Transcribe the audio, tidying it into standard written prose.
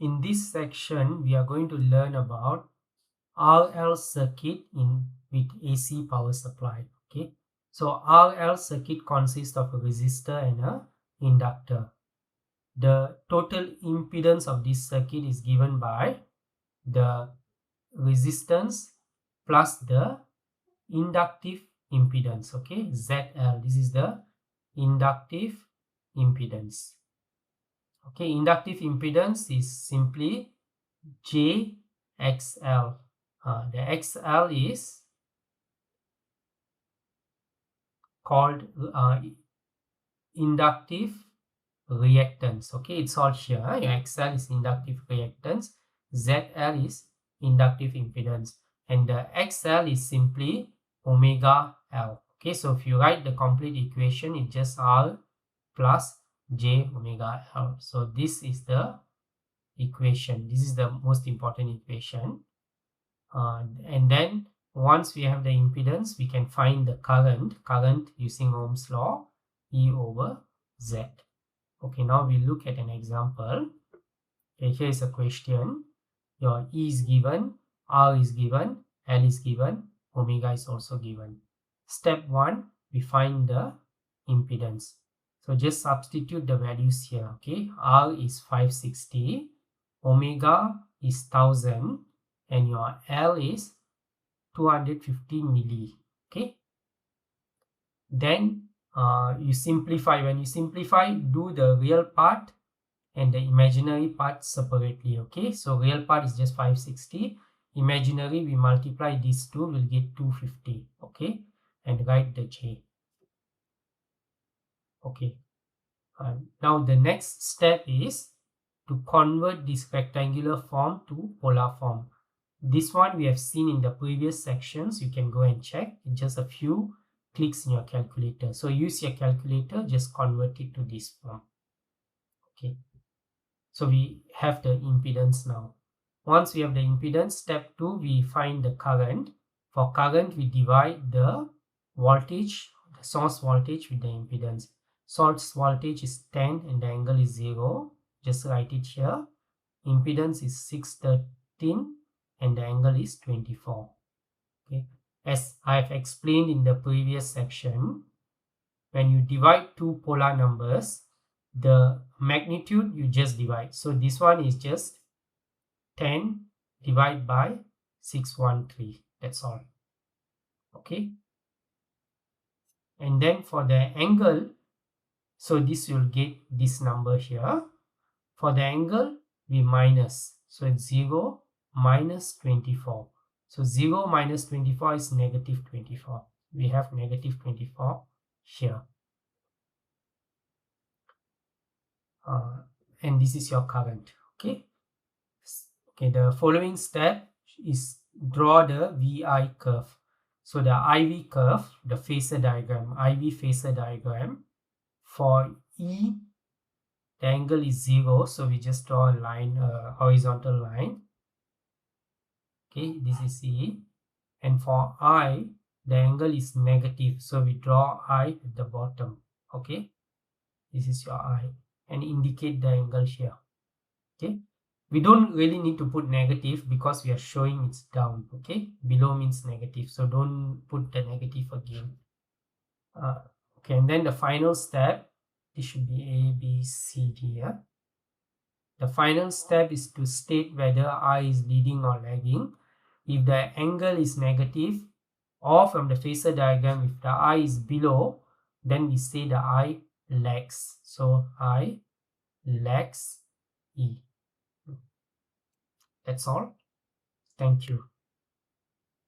In this section, we are going to learn about RL circuit with AC power supply. Okay, so RL circuit consists of a resistor and a inductor. The total impedance of this circuit is given by the resistance plus the inductive impedance. Okay, ZL. This is the inductive impedance. Okay, inductive impedance is simply JXL. The XL is called inductive reactance. Okay, it's all here. XL is inductive reactance, ZL is inductive impedance, and the XL is simply omega L. Okay, so if you write the complete equation, it's just R plus J omega L. So this is the equation. This is the most important equation. And then once we have the impedance, we can find the current using Ohm's law, E over Z. Okay, now we look at an example. Okay, here is a question. Your E is given, R is given, L is given, omega is also given. Step 1, we find the impedance. So just substitute the values here. Okay, R is 560, omega is 1000, and your L is 250 milli. Okay, then you simplify. When you simplify, do the real part and the imaginary part separately. Okay, so real part is just 560, imaginary we multiply these two, we'll get 250. Okay, and write the J. Okay, now the next step is to convert this rectangular form to polar form. This one we have seen in the previous sections. You can go and check in just a few clicks in your calculator. So use your calculator, just convert it to this form. Okay, so we have the impedance now. Once we have the impedance, step 2, we find the current. For current, we divide the voltage, the source voltage, with the impedance. Source voltage is 10 and the angle is 0. Just write it here. Impedance is 613 and the angle is 24. Okay, as I have explained in the previous section, when you divide two polar numbers, the magnitude you just divide. So this one is just 10 divided by 613. That's all. Okay, and then for the angle, so this will get this number here. For the angle, we minus, so it's 0 minus 24. So 0 minus 24 is negative 24. We have negative 24 here. And this is your current. Okay, the following step is draw the VI curve. So the IV curve, the phasor diagram, IV phasor diagram. For E, the angle is 0, so we just draw a line, a horizontal line. Okay, this is E. And for I, the angle is negative, so we draw I at the bottom. Okay, this is your I, and indicate the angle here. Okay, we don't really need to put negative because we are showing it's down. Okay, below means negative, so don't put the negative again. Okay, and then the final step, this should be A, B, C, D. Yeah? The final step is to state whether I is leading or lagging. If the angle is negative, or from the phasor diagram, if the I is below, then we say the I lags. So I lags E. That's all. Thank you.